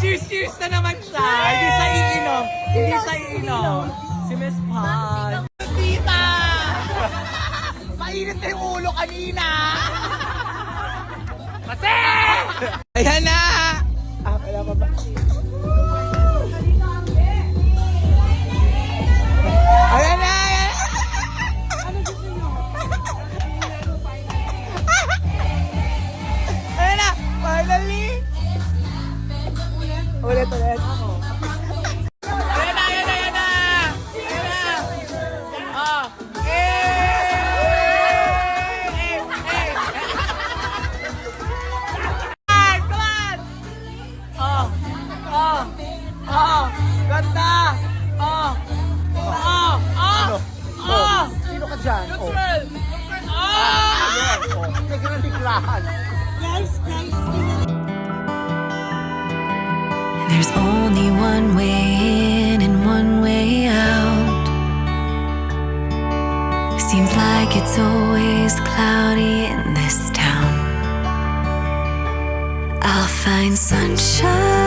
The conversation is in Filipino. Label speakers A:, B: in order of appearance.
A: cheers, cheers na naman siya. Hindi sa iinom. Hindi sa iinom. Si Miss Pat. Tita! Mainit na yung ulo kanina. Kasi! Ayan na! Wala pa ba? Ayan na! Ano gusto nyo? Ayan na! Finally! Ulit. Ayan na! Ayan na! Oh! Ganda! Sino ka dyan? Neutral! Nagre-reklahan.
B: There's only one way in and one way out. Seems like it's always cloudy in this town. I'll find sunshine